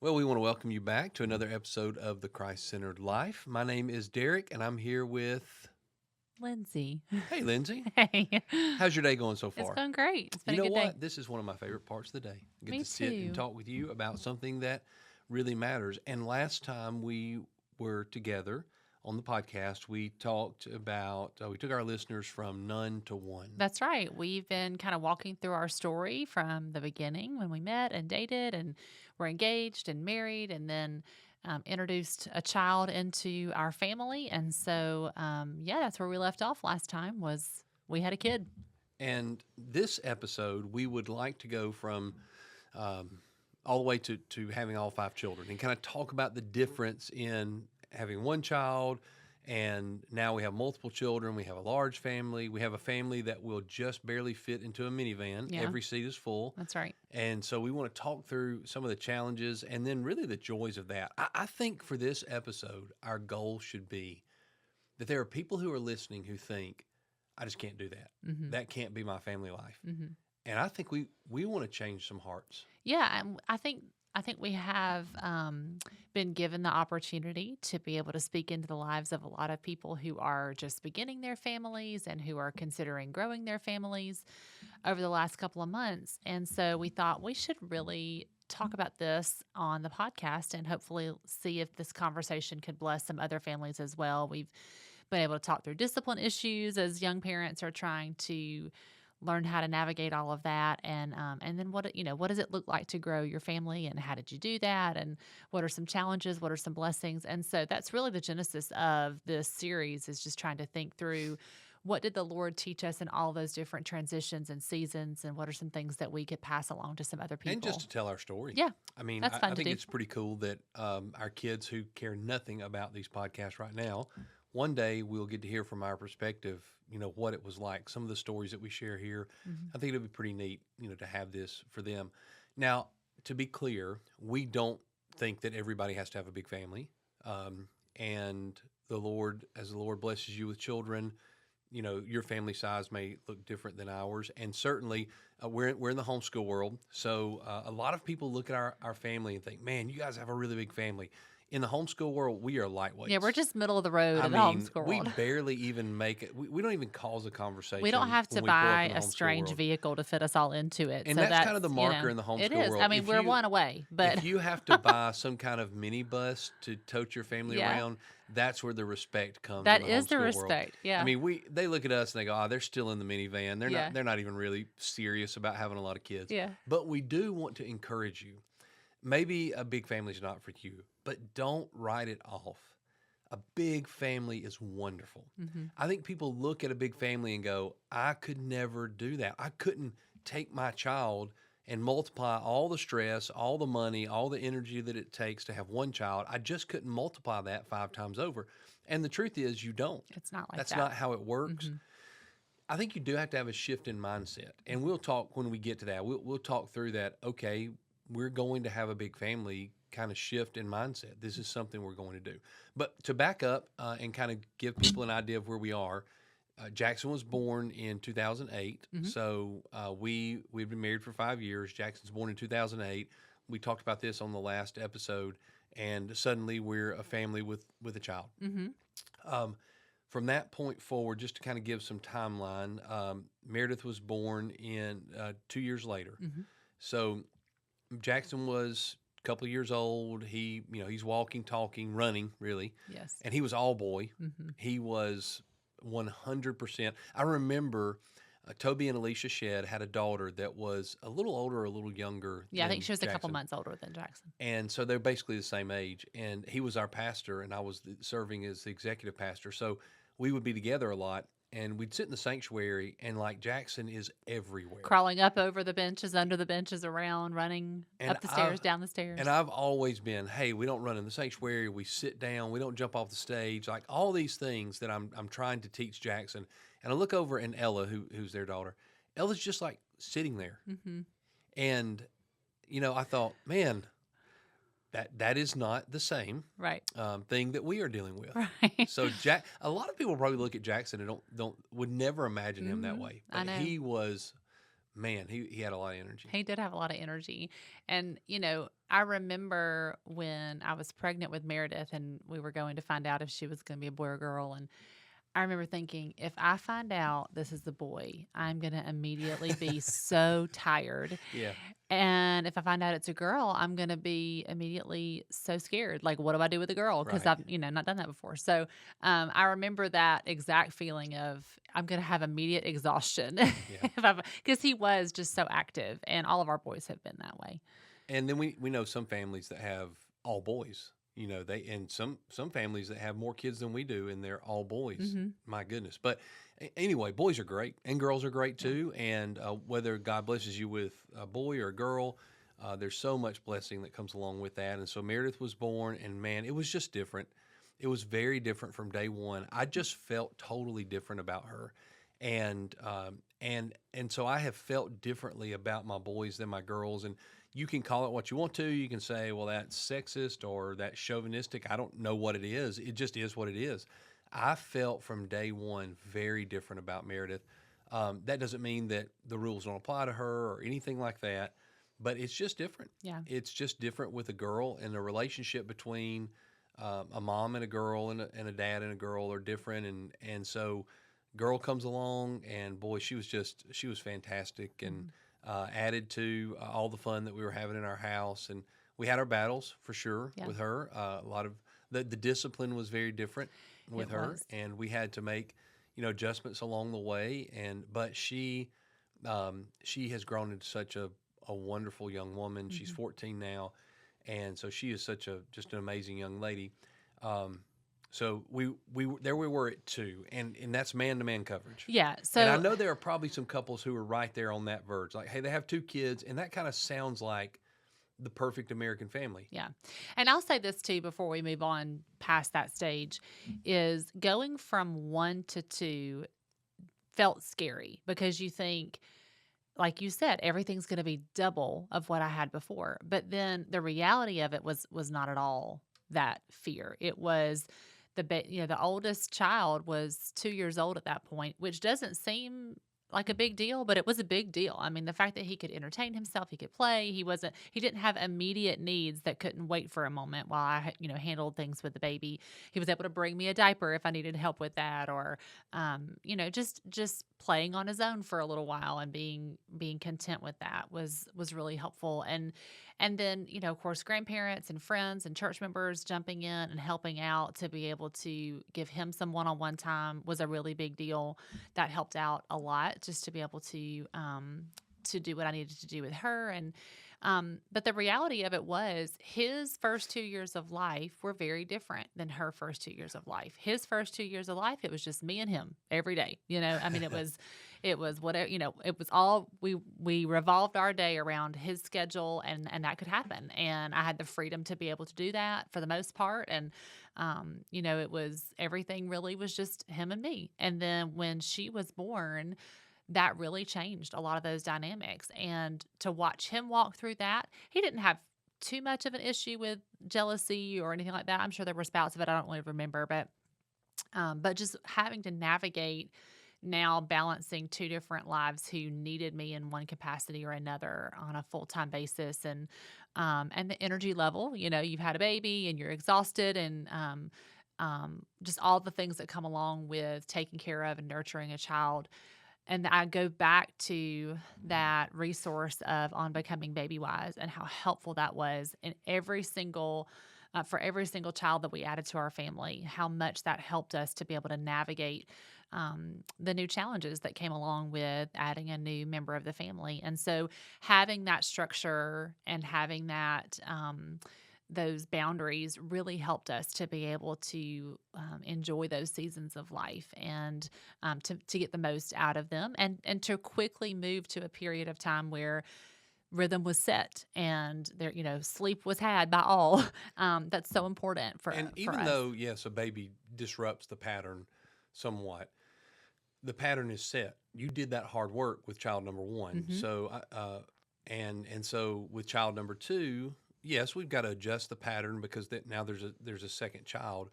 Well, we want to welcome you back to another episode of The Christ Centered Life. My name is Derek, and I'm here with. Lindsay. Hey, Lindsay. Hey. How's your day going so It's far? going great. It's been You a know good day. what? This is one of my favorite parts of the day. I get Me to sit and too. talk with you about something that really matters. And last time we were together on the podcast, we talked about, we took our listeners from none to one. That's right. We've been kind of walking through our story from the beginning when we met and dated and were engaged and married and then introduced a child into our family. And so, yeah, that's where we left off last time was we had a kid. And this episode, we would like to go from all the way to having all five children and kind of talk about the difference in having one child and now we have multiple children. We have a large family. We have a family that will just barely fit into a minivan. Yeah. Every seat is full. That's right. And so we want to talk through some of the challenges and then really the joys of that. I think for this episode, our goal should be that there are people who are listening who think, I just can't do that. Mm-hmm. That can't be my family life. Mm-hmm. And I think we want to change some hearts. Yeah, and I think we have been given the opportunity to be able to speak into the lives of a lot of people who are just beginning their families and who are considering growing their families over the last couple of months. And so we thought we should really talk about this on the podcast and hopefully see if this conversation could bless some other families as well. We've been able to talk through discipline issues as young parents are trying to learn how to navigate all of that, and then what does it look like to grow your family, and how did you do that, and what are some challenges, what are some blessings, and so that's really the genesis of this series is just trying to think through what did the Lord teach us in all those different transitions and seasons, and what are some things that we could pass along to some other people, And just to tell our story. Yeah, I mean, that's I fun to think do. it's pretty cool that our kids who care nothing about these podcasts right now, one day we'll get to hear from our perspective, what it was like, some of the stories that we share here. Mm-hmm. I think it'll be pretty neat, to have this for them. Now, to be clear, we don't think that everybody has to have a big family. And as the Lord blesses you with children, your family size may look different than ours. And certainly we're in the homeschool world. So a lot of people look at our family and think, man, you guys have a really big family. In the homeschool world, we are lightweights. Yeah, we're just middle of the road I in the mean, homeschool we world. barely even make it. We don't even cause a conversation. We don't have to when we pull up buy in the a homeschool strange world. vehicle to fit us all into it. And so that's kind of the marker in the homeschool it is. world. I mean, If we're you- one away, but If you have to buy some kind of mini bus to tote your family Yeah. around, that's where the respect comes. that in the is the homeschool world. respect. Yeah. I mean, they look at us and they go, "Oh, they're still in the minivan. Yeah. They're not even really serious about having a lot of kids." yeah. But we do want to encourage you. Maybe a big family is not for you, but don't write it off. A big family is wonderful. Mm-hmm. I think people look at a big family and go, "I could never do that. I couldn't take my child and multiply all the stress, all the money, all the energy that it takes to have one child. I just couldn't multiply that 5 times over." And the truth is, you don't. It's not like That's that. not how it works. Mhm. I think you do have to have a shift in mindset. And we'll talk when we get to that. We'll talk through that. Okay, we're going to have a big family kind of shift in mindset. This is something we're going to do. But to back up and kind of give people an idea of where we are, Jackson was born in 2008. Mhm. So we've been married for 5 years. Jackson's born in 2008. We talked about this on the last episode. And suddenly we're a family with a child. Mm-hmm. From that point forward, just to kind of give some timeline, Meredith was born in 2 years later. Mm-hmm. So Jackson was a couple of years old. He's walking, talking, running, really. Yes. And he was all boy. Mm-hmm. He was 100%. I remember Toby and Alicia Shedd had a daughter that was a little older or a little younger. Yeah, I than think she was a couple Jackson. months older than Jackson. And so they're basically the same age. And he was our pastor, and I was serving as the executive pastor. So we would be together a lot, and we'd sit in the sanctuary, and like Jackson is everywhere. Crawling up over the benches, under the benches, around, running And up the stairs, down the stairs. And I've always been, hey, we don't run in the sanctuary. We sit down. We don't jump off the stage. Like all these things that I'm trying to teach Jackson. And I look over and Ella, who's their daughter, Ella's just like sitting there. Mm-hmm. And, I thought, man, that is not the same Right. thing that we are dealing with. Right. So a lot of people probably look at Jackson and would never imagine him that Mhm. way. I But know. he was man, he had a lot of energy. He did have a lot of energy. And, I remember when I was pregnant with Meredith and we were going to find out if she was going to be a boy or girl. And I remember thinking, if I find out this is a boy, I'm going to immediately be so tired. Yeah. And if I find out it's a girl, I'm going to be immediately so scared. Like, what do I do with a girl? Because Right. I've, not done that before. So I remember that exact feeling of I'm going to have immediate exhaustion Yeah. because he was just so active. And all of our boys have been that way. And then we know some families that have all boys. They and some families that have more kids than we do, and they're all boys. Mm-hmm. My goodness! But anyway, boys are great, and girls are great Yeah. too. And whether God blesses you with a boy or a girl, there's so much blessing that comes along with that. And so Meredith was born, and man, it was just different. It was very different from day one. I just felt totally different about her, and so I have felt differently about my boys than my girls. And you can call it what you want to. You can say, well, that's sexist or that's chauvinistic. I don't know what it is. It just is what it is. I felt from day one very different about Meredith. That doesn't mean that the rules don't apply to her or anything like that, but it's just different. Yeah. It's just different with a girl, and the relationship between a mom and a girl and a dad and a girl are different. And so girl comes along, and boy, she was fantastic. And added to all the fun that we were having in our house. And we had our battles for sure with her. A lot of the discipline was very different with her, and we had to make adjustments along the way. But she has grown into such a wonderful young woman. She's 14 now, and so she is just an amazing young lady. So we were at 2, and that's man-to-man coverage. Yeah. So And I know there are probably some couples who are right there on that verge. Like, hey, they have 2 kids, and that kind of sounds like the perfect American family. Yeah. And I'll say this too before we move on past that stage is going from 1 to 2 felt scary because you think, like you said, everything's going to be double of what I had before. But then the reality of it was not at all that fear. It was the oldest child was 2 years old at that point, which doesn't seem like a big deal, but it was a big deal. I mean, the fact that he could entertain himself, he could play, he didn't have immediate needs that couldn't wait for a moment while I, handled things with the baby. He was able to bring me a diaper if I needed help with that, or, just playing on his own for a little while and being content with that was really helpful. And then, of course, grandparents and friends and church members jumping in and helping out to be able to give him some one-on-one time was a really big deal. That helped out a lot just to be able to do what I needed to do with her. And but the reality of it was his first 2 years of life were very different than her first 2 years of life. His first 2 years of life, it was just me and him every day. I mean, it was whatever, it was all, we revolved our day around his schedule, and that could happen. And I had the freedom to be able to do that for the most part. And, it was, everything really was just him and me. And then when she was born, that really changed a lot of those dynamics. And to watch him walk through that, he didn't have too much of an issue with jealousy or anything like that. I'm sure there were spouts of it. I don't really remember, but just having to navigate now balancing 2 different lives who needed me in one capacity or another on a full-time basis. And the energy level, you've had a baby and you're exhausted, and just all the things that come along with taking care of and nurturing a child. And I go back to that resource of On Becoming Baby Wise and how helpful that was in for every single child that we added to our family, how much that helped us to be able to navigate the new challenges that came along with adding a new member of the family. And so having that structure and having that those boundaries really helped us to be able to enjoy those seasons of life and to get the most out of them, and to quickly move to a period of time where rhythm was set and there, sleep was had by all. That's so important for And for even us. though, yes, a baby disrupts the pattern somewhat, the pattern is set. You did that hard work with child number 1. Mhm. So, and so with child number 2, yes, we've got to adjust the pattern because now there's a second child,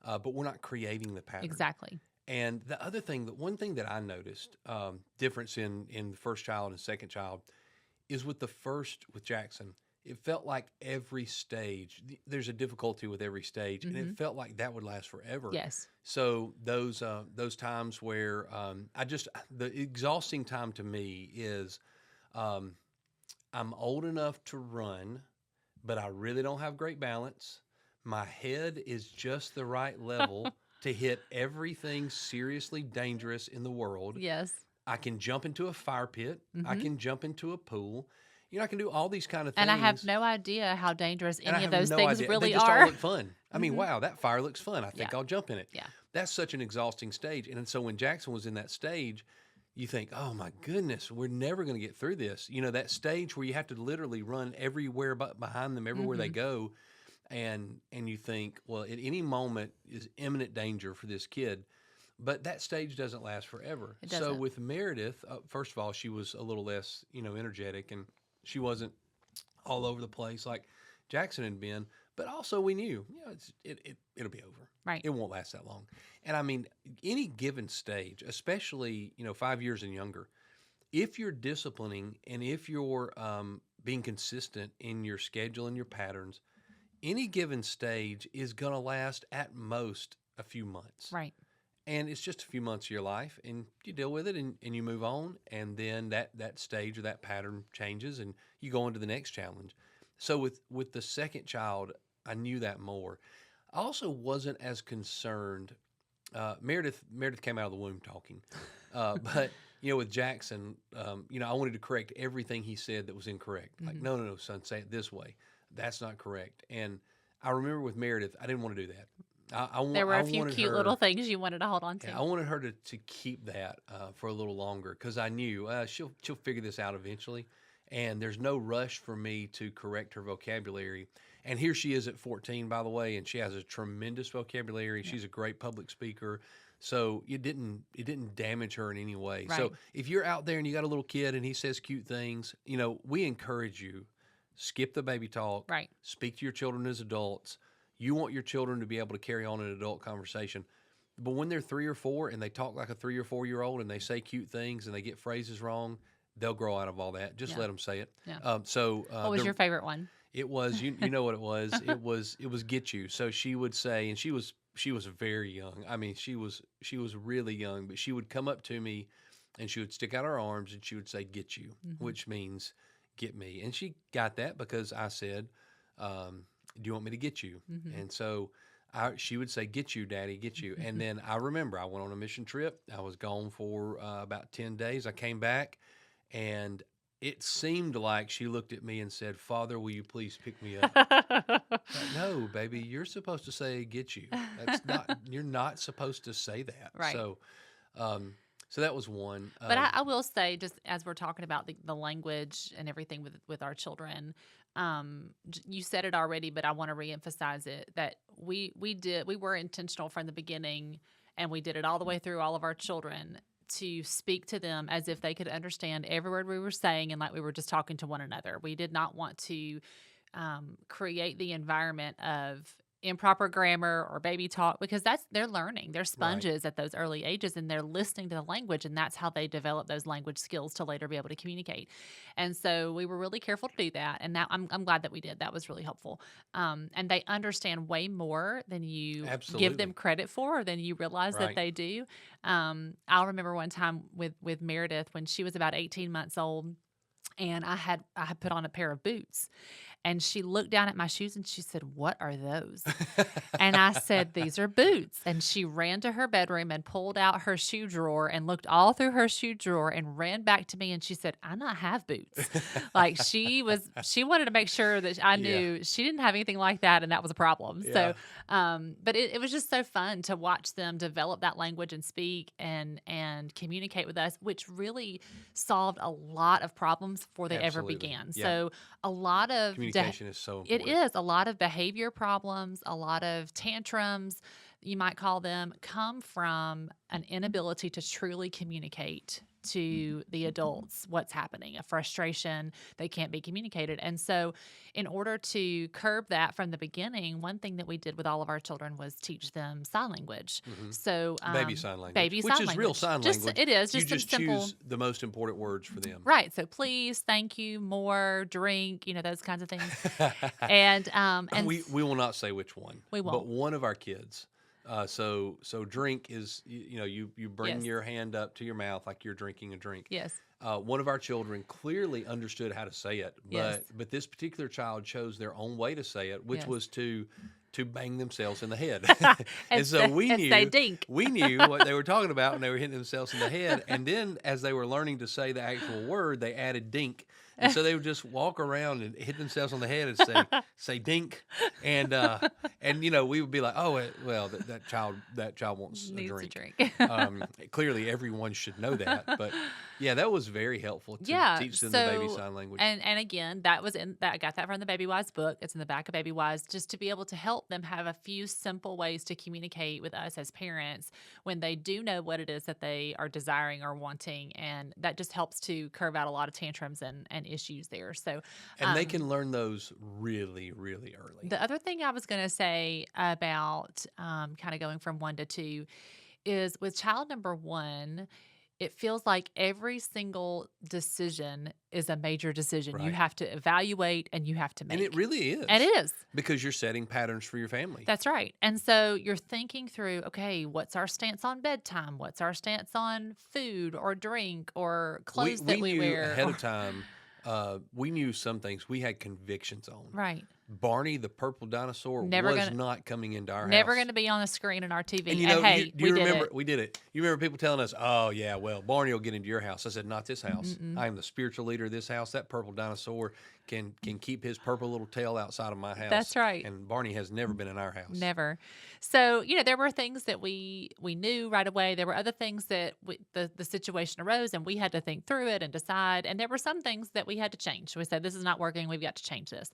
but we're not creating the pattern. Exactly. And one thing that I noticed, difference in the first child and second child, is with Jackson, it felt like every stage, there's a difficulty with every stage, and it felt like that would last forever. Yes. So those times where the exhausting time to me is, I'm old enough to run, but I really don't have great balance. My head is just the right level to hit everything seriously dangerous in the world. Yes. I can jump into a fire pit. I Mm-hmm. can jump into a pool. I can do all these kind of things. And I have no idea how dangerous And I any of have those no things idea. really They just all are. look fun. I mean, wow, that fire looks fun. I think Yeah. I'll jump in it. Yeah. That's such an exhausting stage. And so when Jackson was in that stage, you think, oh my goodness, we're never going to get through this. That stage where you have to literally run everywhere behind them, everywhere they go. And you think, well, at any moment is imminent danger for this kid. But that stage doesn't last forever. It So doesn't. with Meredith, first of all, she was a little less, energetic, and she wasn't all over the place like Jackson had been. But also we knew, it'll be over. Right. It won't last that long. And I mean, any given stage, especially 5 years and younger, if you're disciplining and if you're being consistent in your schedule and your patterns, any given stage is going to last at most a few months. Right. And it's just a few months of your life, and you deal with it, and you move on, and then that stage or that pattern changes, and you go on to the next challenge. So with the second child, I knew that more. I also wasn't as concerned. Meredith came out of the womb talking, but with Jackson, I wanted to correct everything he said that was incorrect. Like, no, son, say it this way. That's not correct. And I remember with Meredith, I didn't want to do that. There were a few cute little things you wanted to hold on to. Yeah, I wanted her to keep that for a little longer because I knew she'll figure this out eventually, and there's no rush for me to correct her vocabulary. And here she is at 14, by the way, and she has a tremendous vocabulary. Yeah. She's a great public speaker, so it didn't damage her in any way. Right. So if you're out there and you got a little kid and he says cute things, we encourage you, skip the baby talk. Right. Speak to your children as adults. You want your children to be able to carry on an adult conversation. But when they're 3 or 4 and they talk like a 3 or 4-year-old and they say cute things and they get phrases wrong, they'll grow out of all that. Just let them say it. Yeah. What was your favorite one? It was, you know what it was? It was get you. So she would say, and she was very young. I mean, she was really young, but she would come up to me and she would stick out her arms and she would say, get you, which means get me. And she got that because I said, do you want me to get you? And so she would say, get you, Daddy, get you. And then I remember I went on a mission trip. I was gone for about 10 days. I came back, and it seemed like she looked at me and said, Father, will you please pick me up? Like, no, baby, you're supposed to say, get you. You're not supposed to say that. Right. So that was one. But I will say, just as we're talking about the language and everything with our children, you said it already, but I want to reemphasize it, that we were intentional from the beginning, and we did it all the way through all of our children to speak to them as if they could understand every word we were saying and like we were just talking to one another. We did not want to create the environment of improper grammar or baby talk, because they're learning. They're sponges at those early ages, and they're listening to the language, and that's how they develop those language skills to later be able to communicate. And so we were really careful to do that, and now I'm glad that we did. That was really helpful. And they understand way more than you give them credit for, or than you realize that they do. I'll remember one time with Meredith when she was about 18 months old, and I had put on a pair of boots. And she looked down at my shoes and she said, "What are those?" And I said, "These are boots." And she ran to her bedroom and pulled out her shoe drawer and looked all through her shoe drawer and ran back to me and she said, "I not have boots." Like she wanted to make sure that I knew she didn't have anything like that, and that was a problem. Yeah. So, but it was just so fun to watch them develop that language and speak and communicate with us, which really solved a lot of problems before they ever began. Yeah. So a lot of communication is so important. It is. A lot of behavior problems, a lot of tantrums, you might call them, come from an inability to truly communicate to the adults what's happening, a frustration that can't be communicated. And so, in order to curb that from the beginning, one thing that we did with all of our children was teach them sign language. So, Baby sign language, baby which sign is real language. sign Just language. it is You just some just simple. choose the most important words for them. Right. So please, thank you, more, drink, those kinds of things. And we will not say which one, we but won't. one of our kids. So drink is you bring Yes. your hand up to your mouth like you're drinking a drink. Yes. One of our children clearly understood how to say it, Yes. but this particular child chose their own way to say it, which Yes. was to bang themselves in the head. And so we and say dink. knew what they were talking about when they were hitting themselves in the head. And then as they were learning to say the actual word, they added dink. And so they would just walk around and hit themselves on the head and say dink, and we would be like, oh well, that child wants Needs a a drink. drink. Clearly, everyone should know that, but yeah, that was very helpful to teach them the baby sign language. And again, that was I got that from the Baby Wise book. It's in the back of Baby Wise, just to be able to help them have a few simple ways to communicate with us as parents when they do know what it is that they are desiring or wanting, and that just helps to curve out a lot of tantrums and issues there. So, and they can learn those really, really early. The other thing I was going to say about kind of going from 1 to 2 is with child number 1, it feels like every single decision is a major decision. You Right. have to evaluate and you have to make. And it really is. And it is. Because you're setting patterns for your family. That's right. And so you're thinking through, okay, what's our stance on bedtime? What's our stance on food or drink or clothes that we knew wear? ahead of time. We knew some things we had convictions on. Right. Barney the purple dinosaur was not coming into our house. Never going to be on the screen in our TV. And hey, do you remember? did it. We did it. You remember people telling us, "Oh yeah, well Barney will get into your house." I said, "Not this house. I am the spiritual leader of this house. That purple dinosaur can keep his purple little tail outside of my house." That's right. And Barney has never been in our house. Never. So there were things that we knew right away. There were other things that the situation arose, and we had to think through it and decide. And there were some things that we had to change. We said, "This is not working. We've got to change this."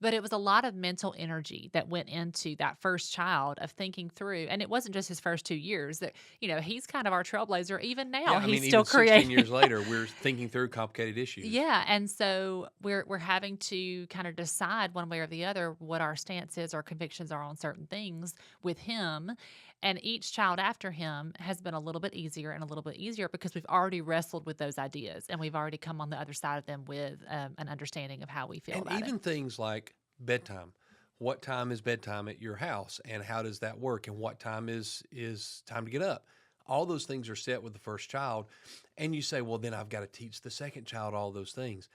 But it was a lot of mental energy that went into that first child of thinking through. And it wasn't just his first 2 years. That he's kind of our trailblazer even now. Yeah, he's still even creating. 16 years later, we're thinking through complicated issues. Yeah, and so we're having to kind of decide one way or the other what our stance is, our convictions are on certain things with him. And each child after him has been a little bit easier and a little bit easier because we've already wrestled with those ideas and we've already come on the other side of them with an understanding of how we feel about it. And even things like bedtime. What time is bedtime at your house, and how does that work? And what time is time to get up? All those things are set with the first child, and you say, "Well, then I've got to teach the second child all those things."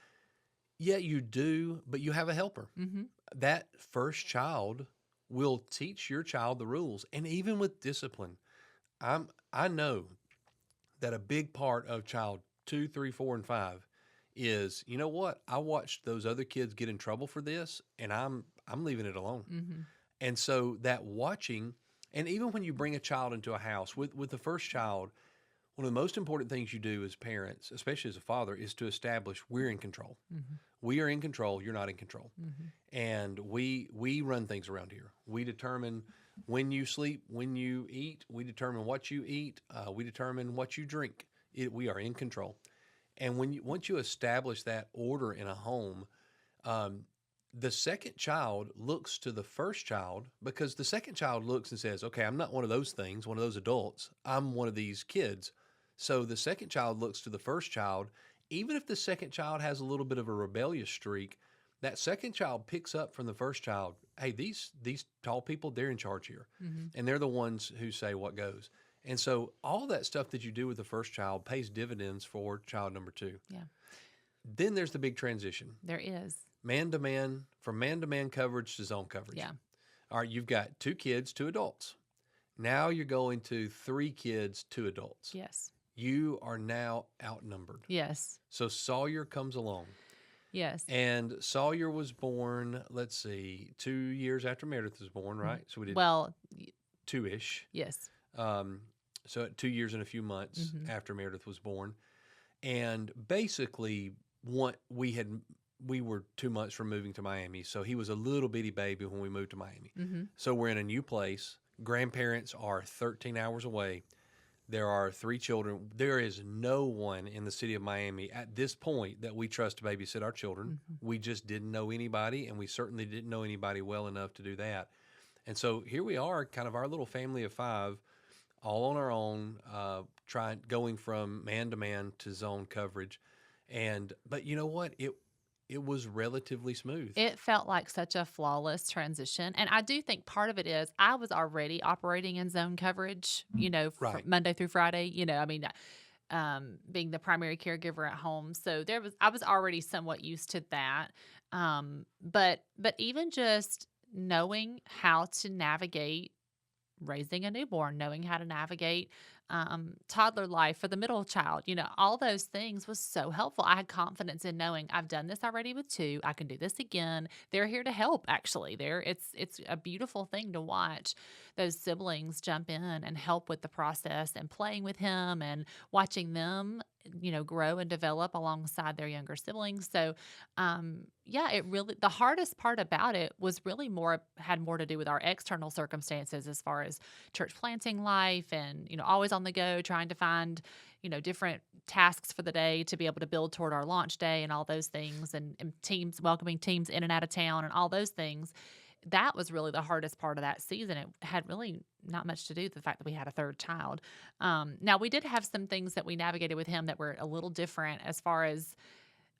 Yeah, you do, but you have a helper. Mm-hmm. That first child will teach your child the rules, and even with discipline, I know that a big part of child 2, 3, 4, and 5 is, you know what? I watched those other kids get in trouble for this, and I'm leaving it alone. Mm-hmm. And so that watching, and even when you bring a child into a house with the first child, one of the most important things you do as parents, especially as a father, is to establish we're in control. Mm-hmm. We are in control. You're not in control. Mm-hmm. And we run things around here. We determine when you sleep, when you eat. We determine what you eat. We determine what you drink. We are in control. And once you establish that order in a home, the second child looks to the first child, because the second child looks and says, "Okay, I'm not one of those things, one of those adults. I'm one of these kids." So the second child looks to the first child. Even if the second child has a little bit of a rebellious streak, that second child picks up from the first child, "Hey, these tall people, they're in charge here. Mm-hmm. And they're the ones who say what goes." And so all that stuff that you do with the first child pays dividends for child number 2. Yeah. Then there's the big transition. There is. From man-to-man coverage to zone coverage. Yeah. All right, you've got 2 kids, 2 adults. Now you're going to 3 kids, 2 adults. Yes. You are now outnumbered. Yes. So Sawyer comes along. Yes. And Sawyer was born, let's see, 2 years after Meredith was born, right? So we did 2-ish. Yes. So 2 years and a few months after Meredith was born. And basically, we were 2 months from moving to Miami. So he was a little bitty baby when we moved to Miami. Mm-hmm. So we're in a new place. Grandparents are 13 hours away. There are 3 children. There is no one in the city of Miami at this point that we trust to babysit our children. Mhm. We just didn't know anybody, and we certainly didn't know anybody well enough to do that. And so here we are, kind of our little family of 5, all on our own, going from man to man to zone coverage. But you know what? It was relatively smooth. It felt like such a flawless transition. And I do think part of it is I was already operating in zone coverage, from Right. Monday through Friday, I mean, being the primary caregiver at home. So I was already somewhat used to that. But even just knowing how to navigate raising a newborn, knowing how to navigate toddler life for the middle child, all those things was so helpful. I had confidence in knowing I've done this already with 2. I can do this again. They're here to help. Actually, it's a beautiful thing to watch those siblings jump in and help with the process and playing with him and watching them, grow and develop alongside their younger siblings. So, yeah, the hardest part about it was really had more to do with our external circumstances as far as church planting life and, always on the go, trying to find, different tasks for the day to be able to build toward our launch day and all those things and teams, welcoming teams in and out of town and all those things. That was really the hardest part of that season. It had really not much to do with the fact that we had a 3rd child. Now, we did have some things that we navigated with him that were a little different as far as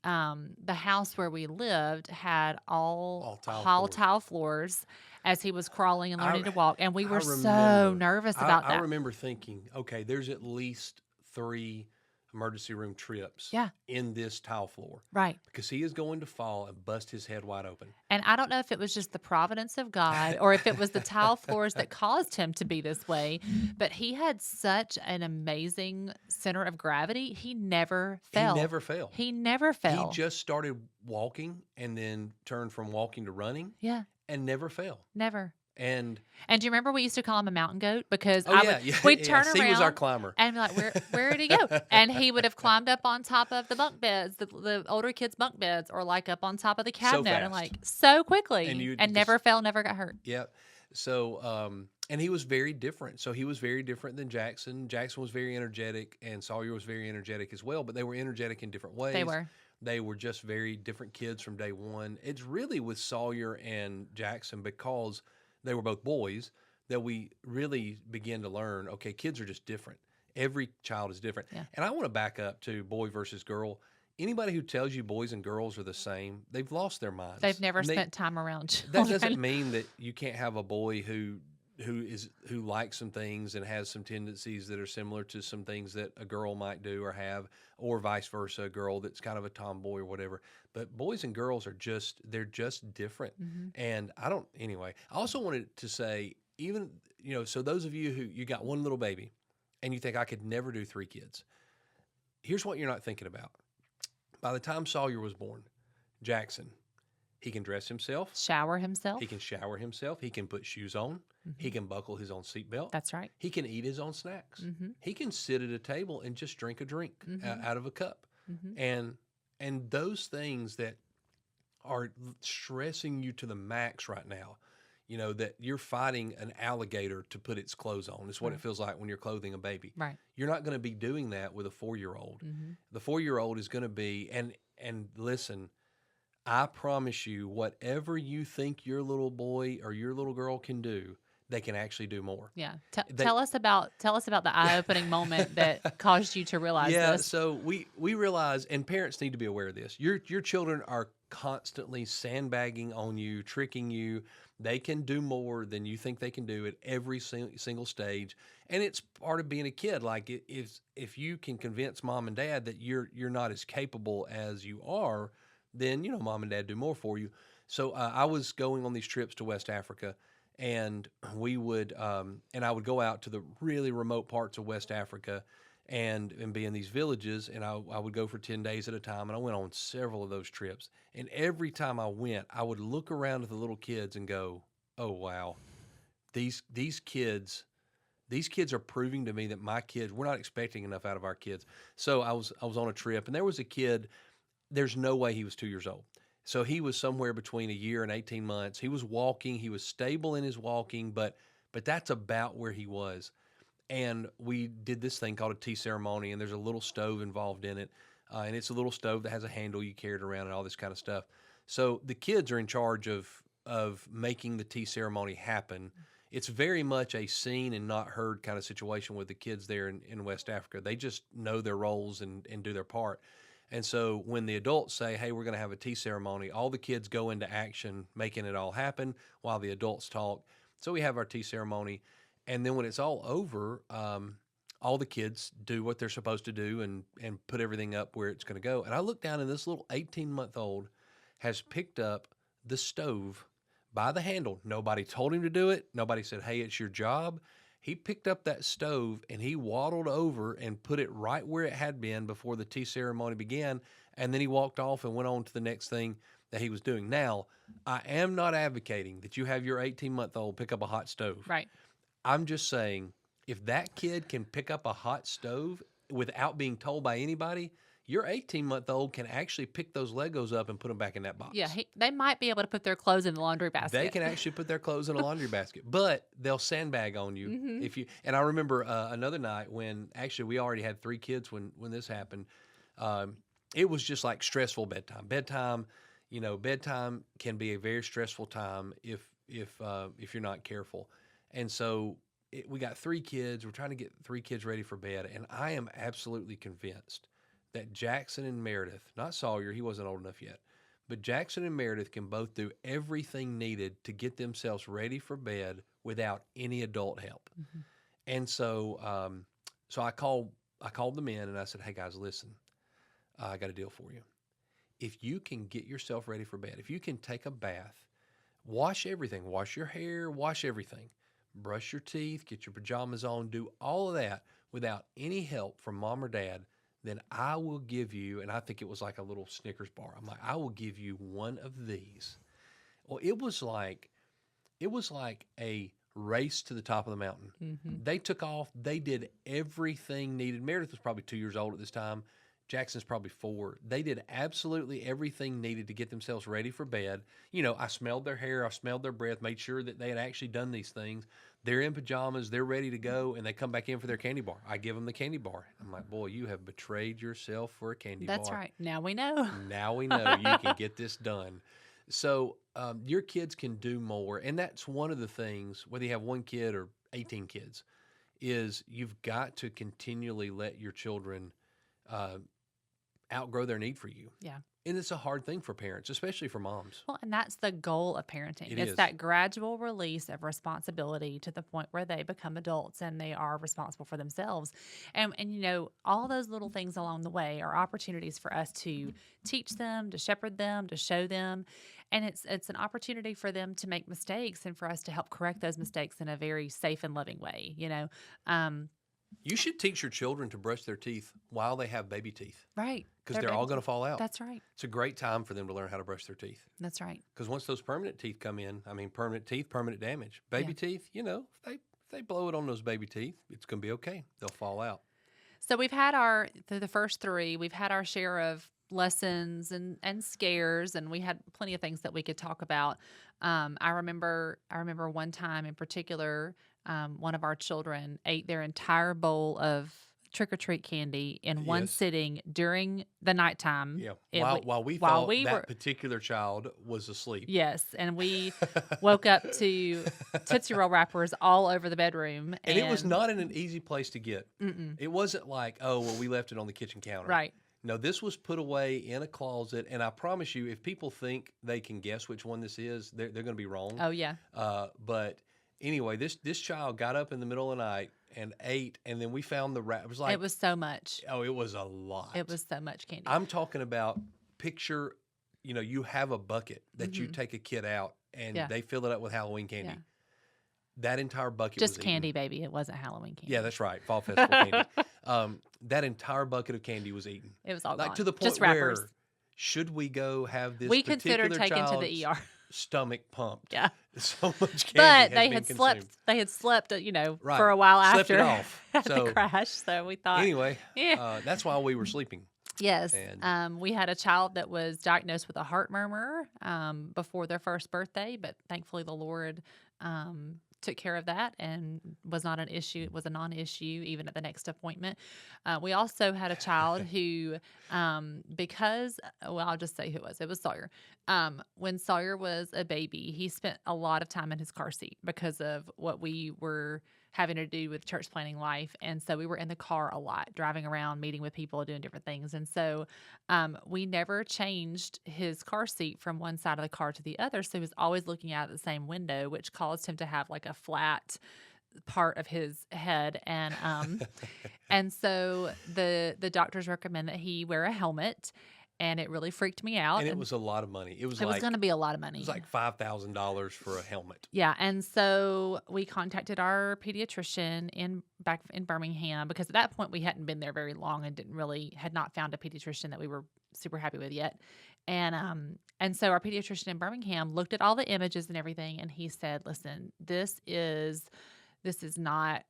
the house where we lived had All tile all floors. tile floors as he was crawling and learning I to walk. And we I were so remember. nervous about I that. remember thinking, okay, there's at least 3 emergency room trips Yeah, in this tile floor right. because he is going to fall and bust his head wide open. And I don't know if it was just the providence of God or if it was the tile floors that caused him to be this way, but he had such an amazing center of gravity. He never He fell. never fell. He never He fell. just started walking and then turned from walking to running Yeah, and never fell. never. And And do you remember we used to call him a mountain goat because oh yeah, yeah, we'd yeah. turn He was our around climber. and be like, where did he go? And he would have climbed up on top of the bunk beds, the older kids' bunk beds, or like up on top of the So cabinet, and fast. like so quickly, And you and just never fell, never got hurt. yeah. So and he was very different. So he was very different than Jackson. Jackson was very energetic and Sawyer was very energetic as well, but they were energetic in different ways. They were. They were just very different kids from day one. It's really with Sawyer and Jackson because they were both boys that we really begin to learn, okay, kids are just different. Every child is different. Yeah. And I want to back up to boy versus girl. Anybody who tells you boys and girls are the same, they've lost their minds. They've never And spent time around that children. doesn't mean that you can't have a boy who likes some things and has some tendencies that are similar to some things that a girl might do or have, or vice versa, a girl that's kind of a tomboy or whatever. But boys and girls are they're just different. Mhm. And anyway, I also wanted to say, even, so those of you who you got one little baby and you think I could never do 3 kids, here's what you're not thinking about. By the time Sawyer was born, Jackson, he can dress himself. Shower himself. He can shower himself. He can put shoes on. He can buckle his own seatbelt. That's right. He can eat his own snacks. Mm-hmm. He can sit at a table and just drink a drink out of a cup. Mm-hmm. And those things that are stressing you to the max right now, that you're fighting an alligator to put its clothes on. It's what Right. it feels like when you're clothing a baby. Right. You're not going to be doing that with a 4-year-old. Mm-hmm. The 4-year-old is going to be, and listen, I promise you, whatever you think your little boy or your little girl can do, they can actually do more. Yeah. They- Tell us about the eye-opening moment that caused you to realize this. So we realize, and parents need to be aware of this. Your children are constantly sandbagging on you, tricking you. They can do more than you think they can do at every single stage, and it's part of being a kid. Like if you can convince mom and dad that you're not as capable as you are, then mom and dad do more for you. So I was going on these trips to West Africa, and we would and I would go out to the really remote parts of West Africa and be in these villages, and I would go for 10 days at a time, and I went on several of those trips. And every time I went, I would look around at the little kids and go, oh wow, these kids are proving to me that my kids, we're not expecting enough out of our kids. So I was on a trip, and there was a kid, there's no way he was 2 years old. So he was somewhere between a year and 18 months. He was walking. He was stable in his walking, but that's about where he was. And we did this thing called a tea ceremony, and there's a little stove involved in it. And it's a little stove that has a handle you carry it around and all this kind of stuff. So the kids are in charge of making the tea ceremony happen. It's very much a seen and not heard kind of situation with the kids there in West Africa. They just know their roles and do their part. And so when the adults say, hey, we're going to have a tea ceremony, all the kids go into action, making it all happen while the adults talk. So we have our tea ceremony. And then when it's all over, all the kids do what they're supposed to do and put everything up where it's going to go. And I look down, and this little 18-month-old has picked up the stove by the handle. Nobody told him to do it. Nobody said, hey, it's your job. He picked up that stove and he waddled over and put it right where it had been before the tea ceremony began. And then he walked off and went on to the next thing that he was doing. Now, I am not advocating that you have your 18-month-old pick up a hot stove. Right. I'm just saying, if that kid can pick up a hot stove without being told by anybody, your 18-month-old can actually pick those Legos up and put them back in that box. Yeah, they might be able to put their clothes in the laundry basket. They can actually put their clothes in a laundry basket, but they'll sandbag on you if you. And I remember another night when actually we already had 3 kids when this happened. It was just like stressful bedtime. Bedtime can be a very stressful time if you're not careful. And so we got 3 kids. We're trying to get 3 kids ready for bed, and I am absolutely convinced that Jackson and Meredith, not Sawyer, he wasn't old enough yet, but Jackson and Meredith can both do everything needed to get themselves ready for bed without any adult help. Mm-hmm. And so so I called them in, and I said, hey, guys, listen, I got a deal for you. If you can get yourself ready for bed, if you can take a bath, wash everything, wash your hair, wash everything, brush your teeth, get your pajamas on, do all of that without any help from mom or dad, then I will give you, and I think it was like a little Snickers bar. I'm like, I will give you one of these. Well, it was like a race to the top of the mountain. Mm-hmm. They took off. They did everything needed. Meredith was probably 2 years old at this time. Jackson's probably 4. They did absolutely everything needed to get themselves ready for bed. I smelled their hair. I smelled their breath, made sure that they had actually done these things. They're in pajamas. They're ready to go, and they come back in for their candy bar. I give them the candy bar. I'm like, boy, you have betrayed yourself for a candy bar. That's right. Now we know. Now we know you can get this done. So your kids can do more, and that's one of the things, whether you have 1 kid or 18 kids, is you've got to continually let your children outgrow their need for you. Yeah. And it's a hard thing for parents, especially for moms. Well, and that's the goal of parenting. It it's is. That gradual release of responsibility to the point where they become adults and they are responsible for themselves. And all those little things along the way are opportunities for us to teach them, to shepherd them, to show them. And it's an opportunity for them to make mistakes and for us to help correct those mistakes in a very safe and loving way, You should teach your children to brush their teeth while they have baby teeth. Right. Because they're all going to fall out. That's right. It's a great time for them to learn how to brush their teeth. That's right. Because once those permanent teeth come in, permanent teeth, permanent damage. Baby teeth, if they blow it on those baby teeth, it's going to be okay. They'll fall out. So we've had through the first 3, we've had our share of lessons and scares, and we had plenty of things that we could talk about. I remember one time in particular, one of our children ate their entire bowl of trick-or-treat candy in one sitting during the nighttime. Yeah, while we thought that particular child was asleep. Yes, and we woke up to Tootsie Roll wrappers all over the bedroom. And it was not in an easy place to get. Mm-mm. It wasn't like, we left it on the kitchen counter. Right. No, this was put away in a closet, and I promise you, if people think they can guess which one this is, they're going to be wrong. Oh, yeah. But anyway, this child got up in the middle of the night and ate, and then we found the wrap. It was so much. Oh, it was a lot. It was so much candy. I'm talking about picture, you have a bucket that you take a kid out, and they fill it up with Halloween candy. Yeah. That entire bucket was candy, eaten. Baby. It wasn't Halloween candy. Yeah, that's right. Fall Festival candy. That entire bucket of candy was eaten. It was all like gone. To the point where should we go have this? We considered taking to the ER. Stomach pumped. Yeah, so much candy. But they had slept. They had slept. Right. For a while slept after it off. the crash. So we thought. Anyway, that's why we were sleeping. Yes. We had a child that was diagnosed with a heart murmur before their first birthday, but thankfully the Lord took care of that and was not an issue. It was a non-issue even at the next appointment. We also had a child who, because, well, I'll just say who it was. It was Sawyer. When Sawyer was a baby, he spent a lot of time in his car seat because of what we were having to do with church planning life. And so we were in the car a lot, driving around, meeting with people, doing different things. And so we never changed his car seat from one side of the car to the other. So he was always looking out the same window, which caused him to have like a flat part of his head. And so the doctors recommend that he wear a helmet. And it really freaked me out. And it was a lot of money. It was going to be a lot of money. It was like $5,000 for a helmet. Yeah, and so we contacted our pediatrician back in Birmingham, because at that point we hadn't been there very long and had not found a pediatrician that we were super happy with yet. And so our pediatrician in Birmingham looked at all the images and everything, and he said, "Listen, this is not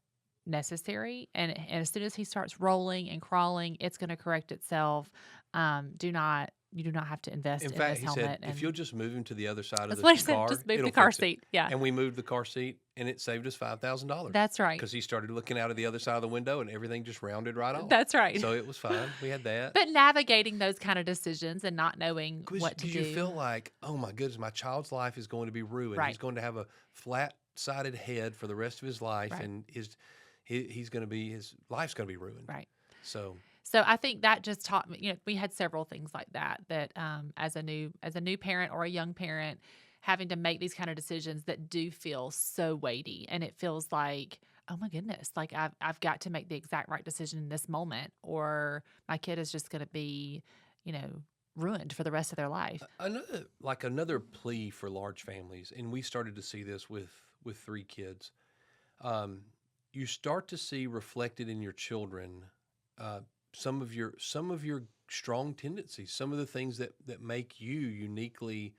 necessary, and as soon as he starts rolling and crawling, it's going to correct itself. You do not have to invest in fact, this helmet." Said, if you'll just move him to the other side of the what he car, said. Just move it'll the car fix it. seat. Yeah. And we moved the car seat, and it saved us $5,000. That's right. Because he started looking out of the other side of the window, and everything just rounded right off. That's right. So it was fine. We had that. But navigating those kind of decisions and not knowing what to do. Did you feel like, oh my goodness, my child's life is going to be ruined. Right. He's going to have a flat-sided head for the rest of his life, Right. and his life's going to be ruined. Right. So I think that just taught me, we had several things like that as a new parent or a young parent, having to make these kind of decisions that do feel so weighty, and it feels like, oh my goodness, like I've got to make the exact right decision in this moment, or my kid is just going to be, ruined for the rest of their life. Another plea for large families, and we started to see this with 3 kids. You start to see reflected in your children some of your strong tendencies, some of the things that make you uniquely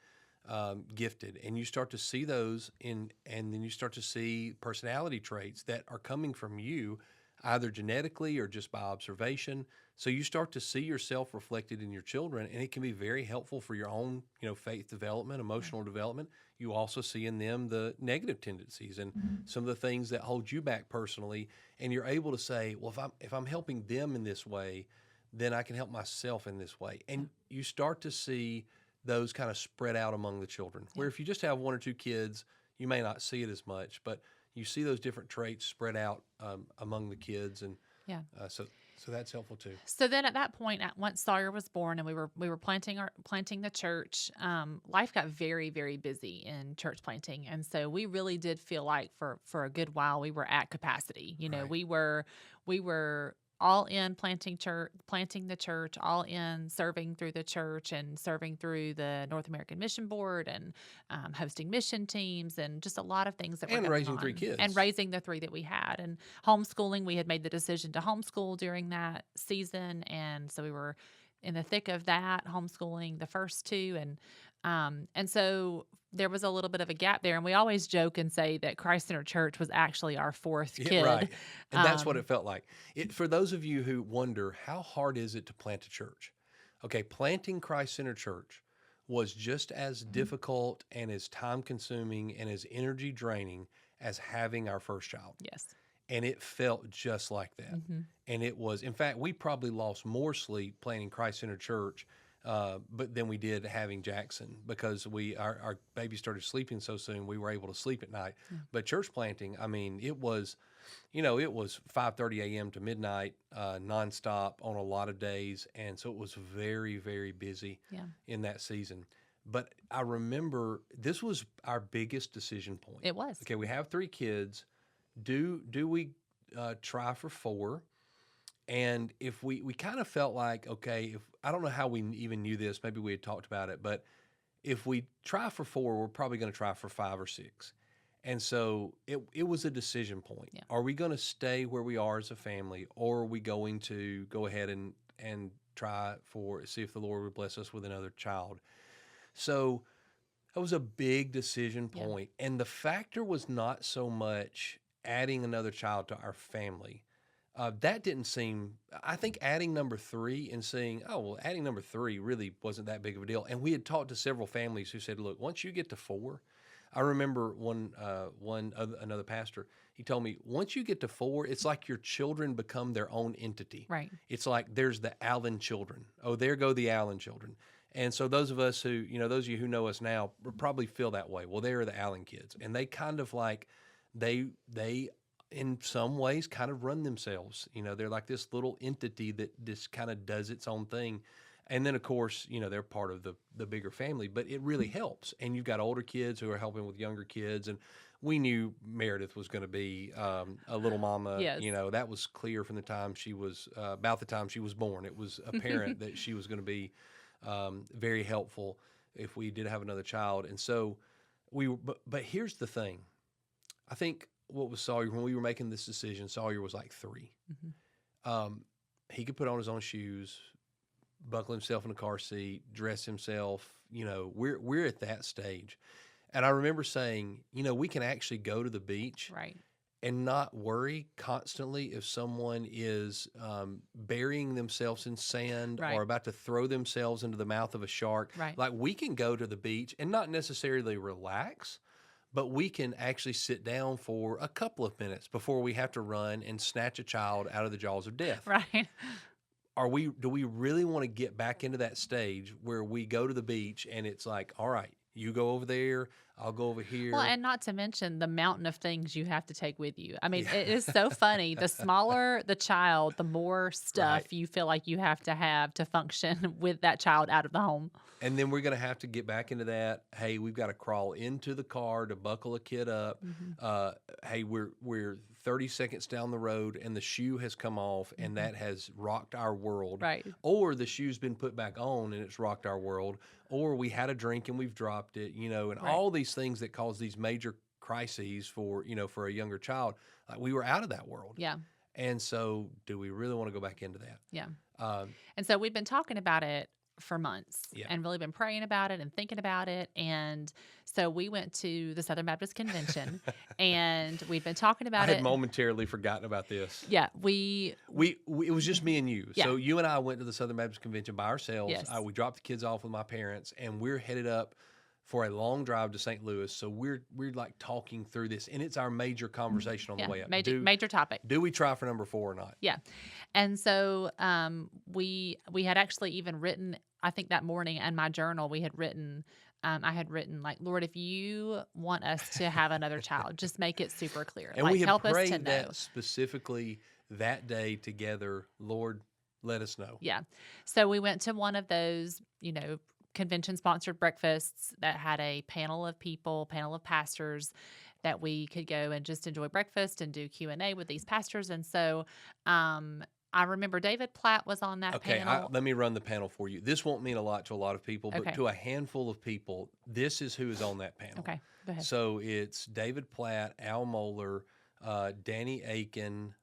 gifted, and you start to see those and then you start to see personality traits that are coming from you, either genetically or just by observation. So you start to see yourself reflected in your children, and it can be very helpful for your own, faith development, emotional development. You also see in them the negative tendencies and some of the things that hold you back personally, and you're able to say, well, if I'm helping them in this way, then I can help myself in this way. And you start to see those kind of spread out among the children, where if you just have 1 or 2 kids, you may not see it as much, but you see those different traits spread out among the kids, and so that's helpful too. So then at that point, once Sawyer was born and we were planting the church, life got very, very busy in church planting. And so we really did feel like for a good while we were at capacity. Right. We were all in planting the church, all in serving through the church and serving through the North American Mission Board, and hosting mission teams, and just a lot of things that were going on. And raising 3 kids. And raising the 3 that we had. And homeschooling, we had made the decision to homeschool during that season. And so we were in the thick of that, homeschooling the first 2. And so there was a little bit of a gap there. And we always joke and say that Christ Center Church was actually our 4th kid. Right. And that's what it felt like. For those of you who wonder, how hard is it to plant a church? Okay, planting Christ Center Church was just as difficult and as time-consuming and as energy-draining as having our first child. Yes. And it felt just like that. And it was, in fact, we probably lost more sleep planting Christ Center Church but than we did having Jackson, because our baby started sleeping so soon, we were able to sleep at night. But church planting, I mean, it was 5:30 a.m. to midnight, nonstop on a lot of days, and so it was very, very busy in that season. But I remember this was our biggest decision point. It was. Okay, we have 3 kids. Do we try for 4? And if we kind of felt like, okay, I don't know how we even knew this, maybe we had talked about it, but if we try for 4, we're probably going to try for 5 or 6. And so it was a decision point. Yeah. Are we going to stay where we are as a family, or are we going to go ahead and see if the Lord would bless us with another child? So that was a big decision point. Yeah. And the factor was not so much adding another child to our family. That didn't seem, I think adding number 3 and saying, adding number 3 really wasn't that big of a deal. And we had talked to several families who said, look, once you get to 4, I remember another pastor. He told me once you get to 4, it's like your children become their own entity. Right. It's like there's the Allen children. Oh, there go the Allen children. And so those of us who, those of you who know us now probably feel that way. Well, they are the Allen kids, and they kind of like they in some ways kind of run themselves. They're like this little entity that just kind of does its own thing. And then, of course, they're part of the bigger family, but it really helps. And you've got older kids who are helping with younger kids. And we knew Meredith was going to be a little mama. Yes. That was clear from the time she was, about the time she was born. It was apparent that she was going to be very helpful if we did have another child. And so but here's the thing. I think what was Sawyer, when we were making this decision, Sawyer was like 3. He could put on his own shoes, buckle himself in a car seat, dress himself. We're at that stage. And I remember saying, we can actually go to the beach Right. and not worry constantly if someone is burying themselves in sand Right. or about to throw themselves into the mouth of a shark. Right. Like, we can go to the beach and not necessarily relax, but we can actually sit down for a couple of minutes before we have to run and snatch a child out of the jaws of death. Right. Do we really want to get back into that stage where we go to the beach and it's like, all right, you go over there, I'll go over here. Well, and not to mention the mountain of things you have to take with you. I mean, it is so funny. The smaller the child, the more stuff Right. you feel like you have to function with that child out of the home. And then we're going to have to get back into that. Hey, we've got to crawl into the car to buckle a kid up. Hey, we're 30 seconds down the road and the shoe has come off and that has rocked our world. Right. Or the shoe's been put back on and it's rocked our world. Or we had a drink and we've dropped it, and Right. all these things that cause these major crises for a younger child. Like, we were out of that world. Yeah. And so do we really want to go back into that? Yeah. Um, And so we've been talking about it for months Yeah. and really been praying about it and thinking about it. And so we went to the Southern Baptist Convention and we'd been talking I about had it. momentarily forgotten about this. Yeah. We We it was just me and you. Yeah. So you and I went to the Southern Baptist Convention by ourselves. Yes. We dropped the kids off with my parents, and we're headed up for a long drive to St. Louis. So we're like talking through this, and it's our major conversation on the way up. major topic. Do we try for number 4 or not? Yeah. And so we had actually even written, I think that morning in my journal, we had written, I had written like, Lord, if you want us to have another child, just make it super clear. And like, we had help us to prayed know. that specifically that day together. Lord, let us know. Yeah. So we went to one of those, convention sponsored breakfasts that had a panel of pastors that we could go and just enjoy breakfast and do Q&A with these pastors. And so I remember David Platt was on that Okay, panel. let me run the panel for you. This won't mean a lot to a lot of people, but Okay. to a handful of people, this is who is on that panel. Okay, go ahead. So it's David Platt, Al Mohler, Danny Aiken,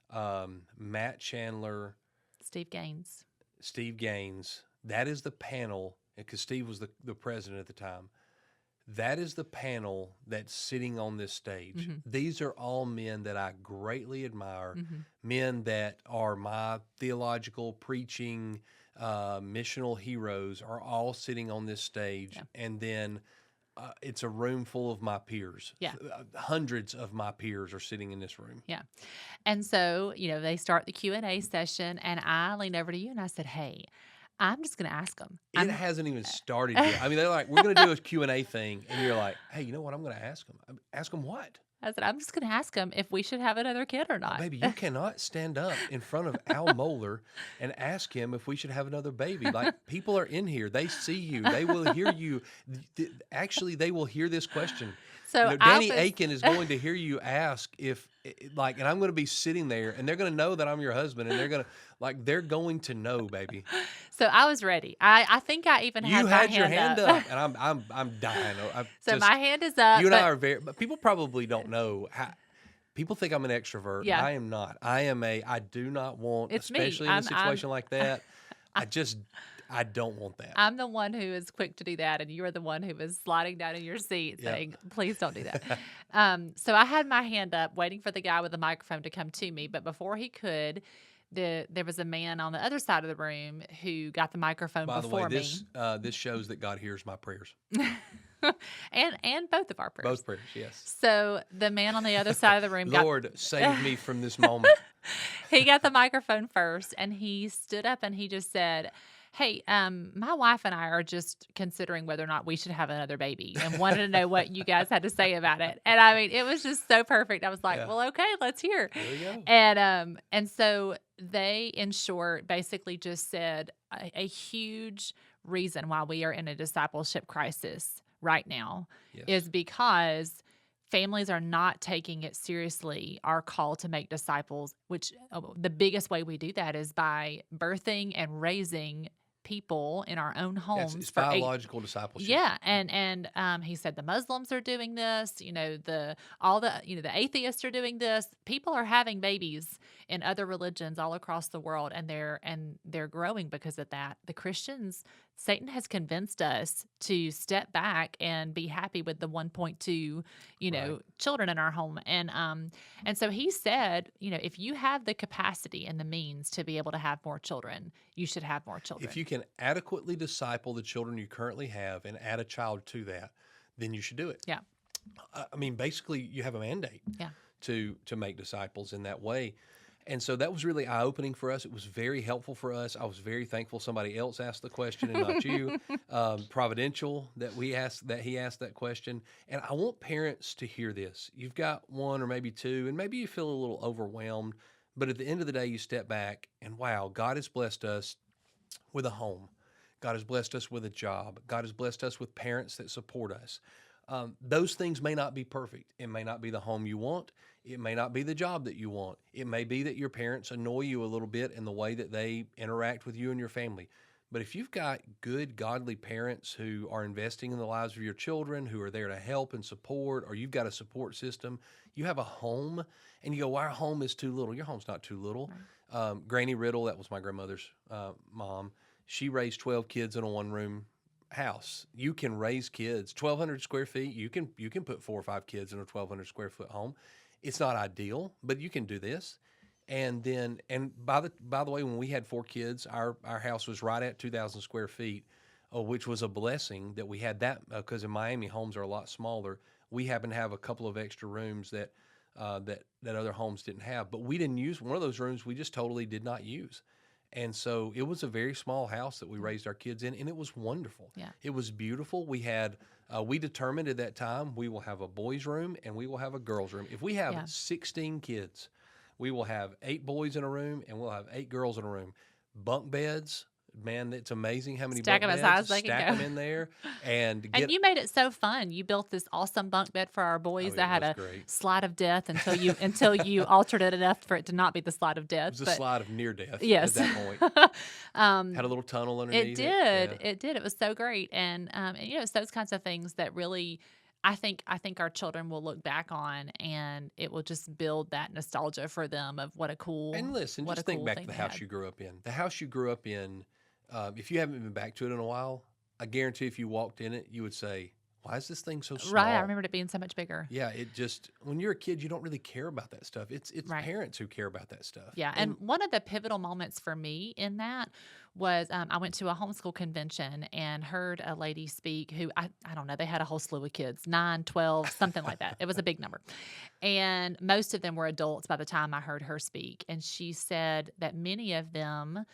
Matt Chandler, Steve Gaines. Steve Gaines. That is the panel, because Steve was the president at the time. That is the panel that's sitting on this stage. Mhm. These are all men that I greatly admire, Mhm. men that are my theological, preaching, missional heroes are all sitting on this stage. Yeah. And then it's a room full of my peers. Yeah. Hundreds of my peers are sitting in this room. Yeah. And so, they start the Q&A session and I leaned over to you and I said, hey, I'm just going to ask them. It hasn't even started yet. I mean, they're like, we're going to do a Q&A thing. And you're like, hey, you know what? I'm going to ask them. Ask them what? I said, I'm just going to ask them if we should have another kid or not. Baby, you cannot stand up in front of Al Mohler and ask him if we should have another baby. Like, people are in here. They see you. They will hear you. Actually, they will hear this question. So Danny Aiken is going to hear you ask if, and I'm going to be sitting there, and they're going to know that I'm your husband, and they're going to know, baby. So I was ready. I think I even had You my had your hand up, and I'm dying. My hand is up. You and I are but people probably don't know how. People think I'm an extrovert. Yeah. I am not. I do not want, It's me. especially in a situation like that. I don't want that. I'm the one who is quick to do that, and you're the one who is sliding down in your seat Yeah. saying, please don't do that. So I had my hand up waiting for the guy with the microphone to come to me, but before he could, there was a man on the other side of the room who got the microphone By the before way, me. this shows that God hears my prayers. and both of our prayers. Both prayers, yes. So the man on the other side of the room got Lord, save me from this moment. he got the microphone first, and he stood up and he just said, "Hey, my wife and I are just considering whether or not we should have another baby, and wanted to know what you guys had to say about it." And I mean, it was just so perfect. I was like, Yeah. "Well, okay, let's hear." There we go. And so they, in short, basically just said a huge reason why we are in a discipleship crisis right now Yes. is because families are not taking it seriously, our call to make disciples, which the biggest way we do that is by birthing and raising people in our own Yes, homes it's for biological discipleship. yeah, and he said the Muslims are doing this, the atheists are doing this. People are having babies in other religions all across the world, and they're growing because of that. The Christians, Satan has convinced us to step back and be happy with the 1.2, Right. children in our home. And so he said, if you have the capacity and the means to be able to have more children, you should have more children. If you can adequately disciple the children you currently have and add a child to that, then you should do it. Yeah. I mean, basically, you have a mandate Yeah. to make disciples in that way. And so that was really eye-opening for us. It was very helpful for us. I was very thankful somebody else asked the question and not you. Providential that he asked that question. And I want parents to hear this. You've got one or maybe two, and maybe you feel a little overwhelmed. But at the end of the day, you step back and wow, God has blessed us with a home. God has blessed us with a job. God has blessed us with parents that support us. Those things may not be perfect. It may not be the home you want. It may not be the job that you want. It may be that your parents annoy you a little bit in the way that they interact with you and your family. But if you've got good, godly parents who are investing in the lives of your children, who are there to help and support, or you've got a support system, you have a home, and you go, well, our home is too little. Your home's not too little. Right. Granny Riddle, that was my grandmother's mom, she raised 12 kids in a one-room house. You can raise kids 1,200 square feet. You can put 4 or 5 kids in a 1,200 square foot home. It's not ideal, but you can do this. And then, by the way, when we had 4 kids, our house was right at 2,000 square feet, which was a blessing that we had that because in Miami homes are a lot smaller. We happen to have a couple of extra rooms that other homes didn't have, but we didn't use one of those rooms. We just totally did not use. And so it was a very small house that we raised our kids in, and it was wonderful. Yeah. It was beautiful. We had, we determined at that time we will have a boys' room and we will have a girls' room. If we have 16 kids, we will have 8 boys in a room and we'll have 8 girls in a room. Bunk beds. Man, it's amazing how many Stack bunk them as beds. high as they can Stack go. them in there and And you made it so fun. You built this awesome bunk bed for our boys that had a slide of death until you altered it enough for it to not be the slide of death. It was a slide of near death. Yes. At that point. Had a little tunnel underneath it. Did. It did. It was so great. And it's those kinds of things that really I think our children will look back on, and it will just build that nostalgia for them of what a cool. And listen, just think back to the house you grew up in. The house you grew up in. If you haven't been back to it in a while, I guarantee if you walked in it, you would say, why is this thing so small? Right. I remember it being so much bigger. Yeah. It just, when you're a kid, you don't really care about that stuff. It's right. Parents who care about that stuff. Yeah. And one of the pivotal moments for me in that was I went to a homeschool convention and heard a lady speak who, I don't know, they had a whole slew of kids, 9, 12, something like that. It was a big number. And most of them were adults by the time I heard her speak. And she said that many of them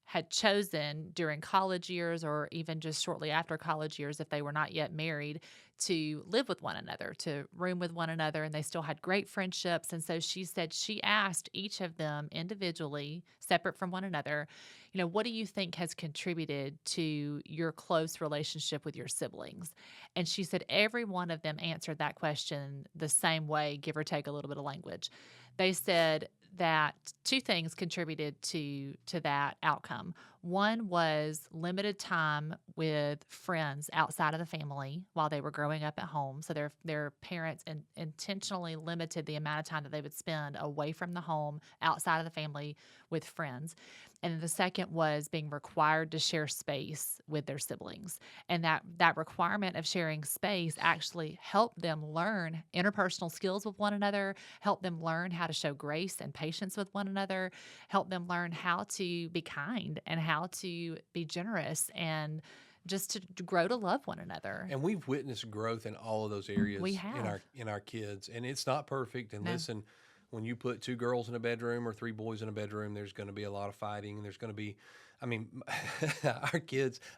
had chosen during college years or even just shortly after college years, if they were not yet married, to live with one another, to room with one another, and they still had great friendships. And so she said she asked each of them individually, separate from one another, what do you think has contributed to your close relationship with your siblings? And she said every one of them answered that question the same way, give or take a little bit of language. They said that 2 things contributed to that outcome. One was limited time with friends outside of the family while they were growing up at home. So their parents intentionally limited the amount of time that they would spend away from the home, outside of the family, with friends. And then the second was being required to share space with their siblings. And that requirement of sharing space actually helped them learn interpersonal skills with one another, helped them learn how to show grace and patience with one another, helped them learn how to be kind and how to be generous and just to grow to love one another. And we've witnessed growth in all of those areas We have. in our kids, and it's not perfect. And No. listen, when you put 2 girls in a bedroom or 3 boys in a bedroom, there's going to be a lot of fighting. There's going to be, I mean,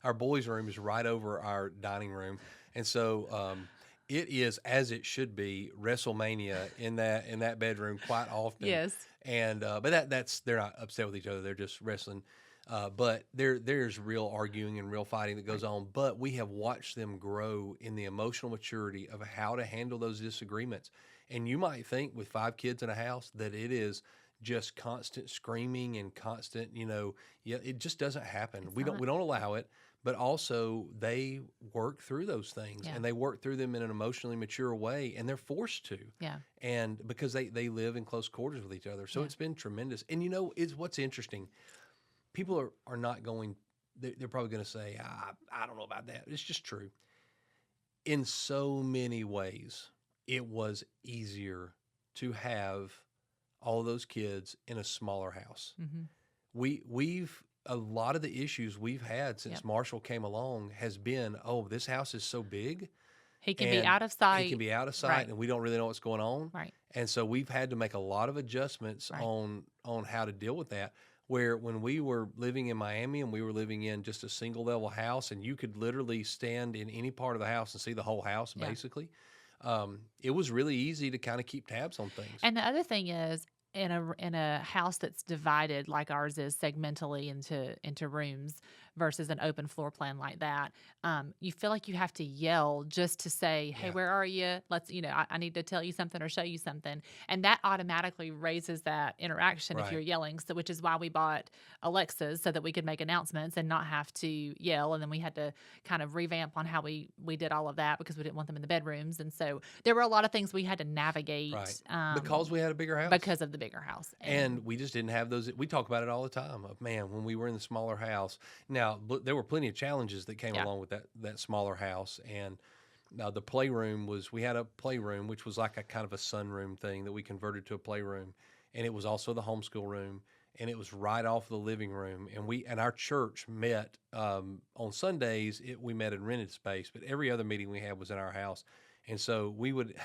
our boys' room is right over our dining room, and so it is, as it should be, WrestleMania in that bedroom quite often. Yes. And but that's they're not upset with each other; they're just wrestling. But there's real arguing and real fighting that goes on. But we have watched them grow in the emotional maturity of how to handle those disagreements. And you might think with 5 kids in a house that it is just constant screaming and constant, yeah, it just doesn't happen. It's We not. don't allow it. But also they work through those things, Yeah. and they work through them in an emotionally mature way, and they're forced to. Yeah. And because they live in close quarters with each other. So Yeah. it's been tremendous. And it's what's interesting. People are not going, they're probably going to say, I don't know about that. It's just true. In so many ways, it was easier to have all those kids in a smaller house. Mm-hmm. We've a lot of the issues we've had since Yep. Marshall came along has been, this house is so big. He can be And out of sight. He can be out of sight, Right. and we don't really know what's going on. Right. And so we've had to make a lot of adjustments Right. on how to deal with that. Where when we were living in Miami and we were living in just a single level house, and you could literally stand in any part of the house and see the whole house, Yeah. basically, it was really easy to kind of keep tabs on things. And the other thing is, in a house that's divided like ours is segmentally into rooms versus an open floor plan like that, you feel like you have to yell just to say, hey, Yeah. where are you? Let's, I need to tell you something or show you something. And that automatically raises that interaction if Right. you're yelling. So, which is why we bought Alexas, so that we could make announcements and not have to yell. And then we had to kind of revamp on how we did all of that because we didn't want them in the bedrooms. And so there were a lot of things we had to navigate Right. Because we had a bigger house. because of the bigger house. And we just didn't have those. We talk about it all the time. Of, man, when we were in the smaller house. Now, there were plenty of challenges that came Yeah. along with that smaller house. And the playroom we had a playroom, which was like a kind of a sunroom thing that we converted to a playroom. And it was also the homeschool room. And it was right off the living room. And our church met on Sundays. We met in rented space, but every other meeting we had was in our house. And so we would,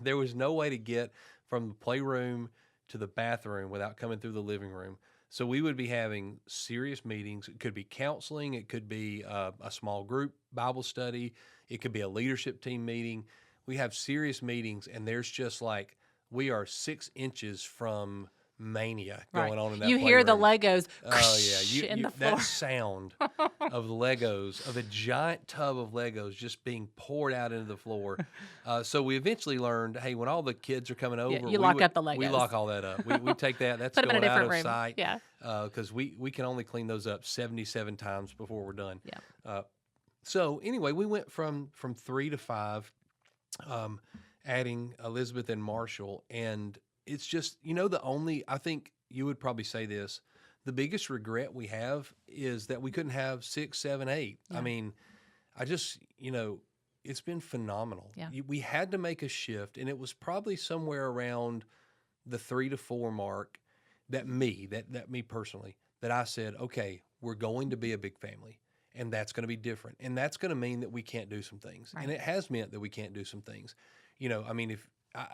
there was no way to get from the playroom to the bathroom without coming through the living room. So we would be having serious meetings. It could be counseling. It could be a small group Bible study. It could be a leadership team meeting. We have serious meetings, and there's just like, we are 6 inches from mania going on in that You hear the playroom. Legos Oh yeah, in the floor. that sound of Legos, of a giant tub of Legos just being poured out into the floor. So we eventually learned, hey, when all the kids are coming over, you lock up the We Legos. lock all that up. We take that. That's Put them in a going out different of room. sight. Yeah. Because we can only clean those up 77 times before we're done. Yeah. So anyway, we went from 3 to 5, adding Elizabeth and Marshall, and it's just, I think you would probably say this, the biggest regret we have is that we couldn't have 6, 7, 8. Yeah. I mean, I just, it's been phenomenal. Yeah. We had to make a shift, and it was probably somewhere around the 3 to 4 mark that me personally, that I said, okay, we're going to be a big family, and that's going to be different. And that's going to mean that we can't do some things. Right. And it has meant that we can't do some things. If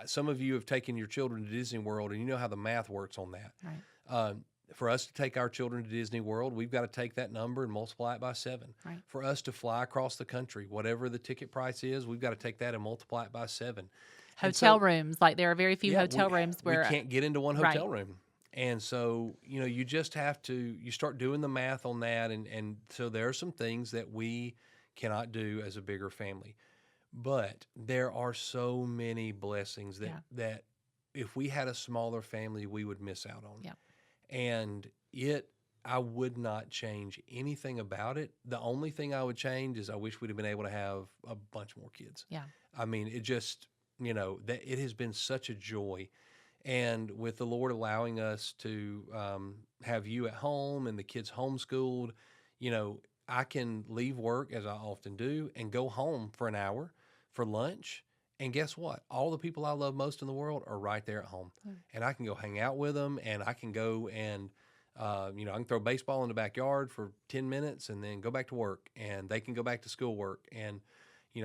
some of you have taken your children to Disney World, and you know how the math works on that. Right. For us to take our children to Disney World, we've got to take that number and multiply it by 7. Right. For us to fly across the country, whatever the ticket price is, we've got to take that and multiply it by 7. Hotel rooms, like there are very few Yeah, hotel rooms where we can't get into one Right. hotel room. And so, you just have to, you start doing the math on that. And so there are some things that we cannot do as a bigger family. But there are so many blessings that if we had a smaller family, we would miss out on. Yeah. And I would not change anything about it. The only thing I would change is I wish we'd have been able to have a bunch more kids. Yeah. I mean, it just, that it has been such a joy. And with the Lord allowing us to have you at home and the kids homeschooled, I can leave work, as I often do, and go home for an hour for lunch. And guess what? All the people I love most in the world are right there at home. And I can go hang out with them, and I can go and I can throw baseball in the backyard for 10 minutes and then go back to work, and they can go back to schoolwork. And,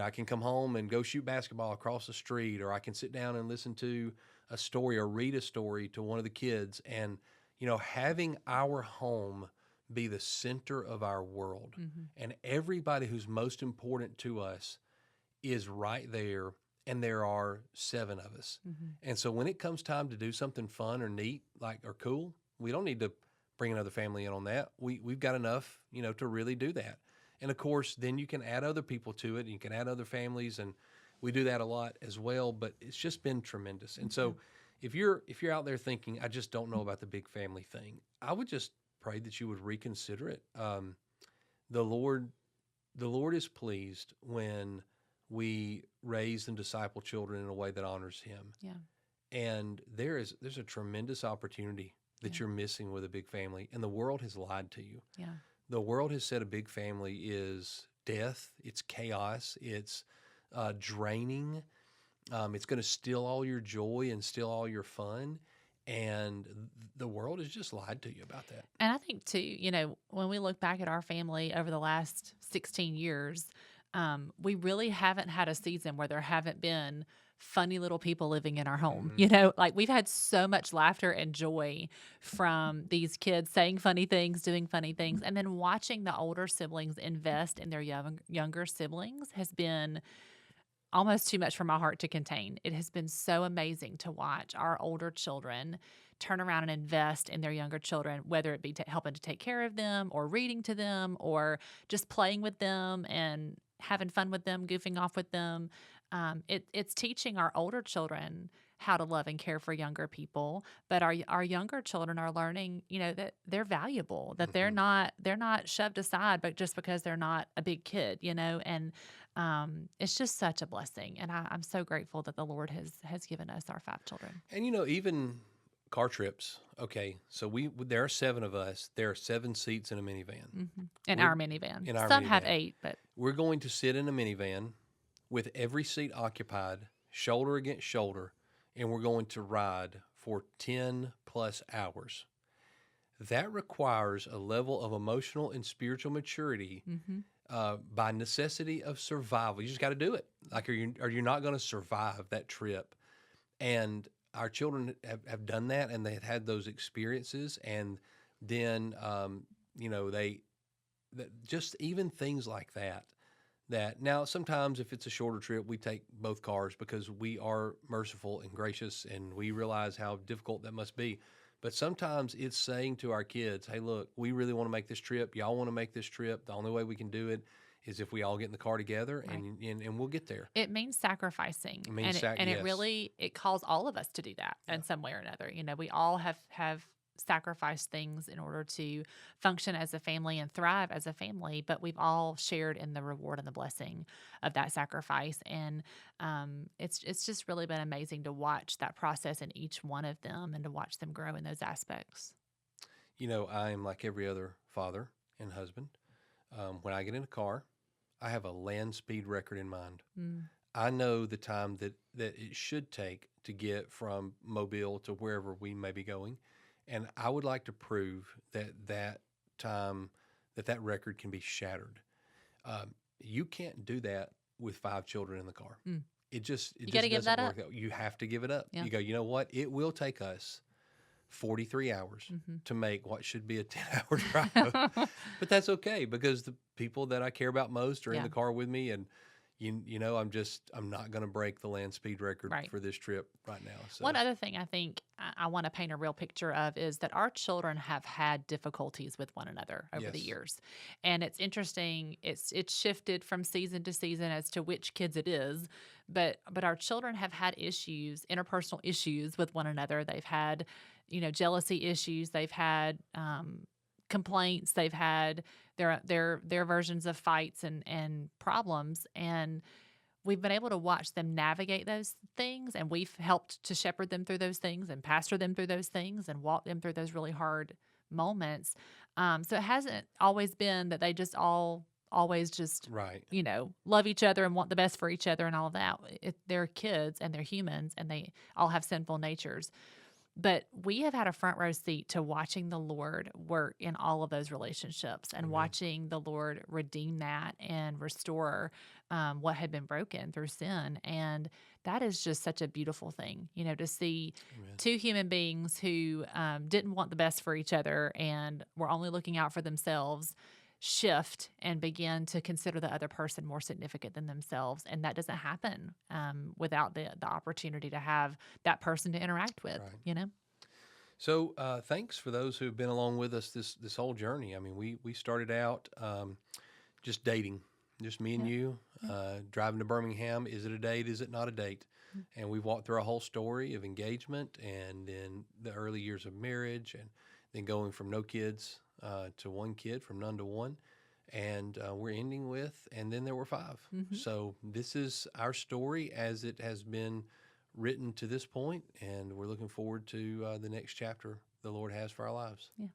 I can come home and go shoot basketball across the street, or I can sit down and listen to a story or read a story to one of the kids. And, having our home be the center of our world, and everybody who's most important to us is right there. And there are 7 of us. And so when it comes time to do something fun or neat, or cool, we don't need to bring another family in on that. We've got enough, to really do that. And of course, then you can add other people to it, and you can add other families, and we do that a lot as well. But it's just been tremendous. And so, if you're out there thinking, I just don't know about the big family thing, I would just pray that you would reconsider it. The Lord is pleased when we raise and disciple children in a way that honors Him. Yeah. And there's a tremendous opportunity that you're missing with a big family, and the world has lied to you. Yeah. The world has said a big family is death, it's chaos, it's draining, it's going to steal all your joy and steal all your fun, and the world has just lied to you about that. And I think too, when we look back at our family over the last 16 years, we really haven't had a season where there haven't been funny little people living in our home. Like we've had so much laughter and joy from these kids saying funny things, doing funny things, and then watching the older siblings invest in their younger siblings has been almost too much for my heart to contain. It has been so amazing to watch our older children turn around and invest in their younger children, whether it be helping to take care of them or reading to them or just playing with them and having fun with them, goofing off with them. It's teaching our older children how to love and care for younger people, but our younger children are learning, that they're valuable, that they're not shoved aside, but just because they're not a big kid, and it's just such a blessing. And I'm so grateful that the Lord has given us our 5 children. And even car trips. Okay, so there are 7 of us. There are 7 seats in a minivan. In our minivan. In our Some minivan. have 8, but we're going to sit in a minivan with every seat occupied, shoulder against shoulder, and we're going to ride for 10 plus hours. That requires a level of emotional and spiritual maturity by necessity of survival. You just got to do it. Or you're not going to survive that trip. And our children have done that, and they had those experiences. And then, just even things like that. That now sometimes if it's a shorter trip, we take both cars because we are merciful and gracious, and we realize how difficult that must be. But sometimes it's saying to our kids, hey, look, we really want to make this trip. Y'all want to make this trip. The only way we can do it is if we all get in the car together, Right. and we'll get there. It means sacrificing. It means it calls all of us to do that in some way or another. We all have sacrificed things in order to function as a family and thrive as a family, but we've all shared in the reward and the blessing of that sacrifice. And it's just really been amazing to watch that process in each one of them and to watch them grow in those aspects. I am like every other father and husband. When I get in a car, I have a land speed record in mind. I know the time that it should take to get from Mobile to wherever we may be going. And I would like to prove that time, that record can be shattered. You can't do that with 5 children in the car. It just give that doesn't work. You have to give it up. Yeah. You go, you know what? It will take us 43 hours to make what should be a 10-hour drive. But that's okay, because the people that I care about most are in the car with me, and I'm not going to break the land speed record for this trip right now. So. One other thing I think I want to paint a real picture of is that our children have had difficulties with one another over the years. And it's interesting. It's shifted from season to season as to which kids it is. But our children have had issues, interpersonal issues with one another. They've had, jealousy issues. They've had complaints. They've had their versions of fights and problems, and we've been able to watch them navigate those things, and we've helped to shepherd them through those things and pastor them through those things and walk them through those really hard moments. So it hasn't always been that they just always just love each other and want the best for each other and all of that. They're kids and they're humans, and they all have sinful natures. But we have had a front row seat to watching the Lord work in all of those relationships and Amen. watching the Lord redeem that and restore what had been broken through sin. And that is just such a beautiful thing, to see Amen. two human beings who didn't want the best for each other and were only looking out for themselves shift and begin to consider the other person more significant than themselves. And that doesn't happen without the opportunity to have that person to interact with, Right. So thanks for those who've been along with us this whole journey. I mean, we started out just dating, just me and Yep. you, driving to Birmingham. Is it a date? Is it not a date? Mm. And we've walked through a whole story of engagement and then the early years of marriage and then going from no kids to one kid, from none to one. And we're ending with, and then there were 5. Mhm. So this is our story as it has been written to this point, and we're looking forward to the next chapter the Lord has for our lives. Yeah.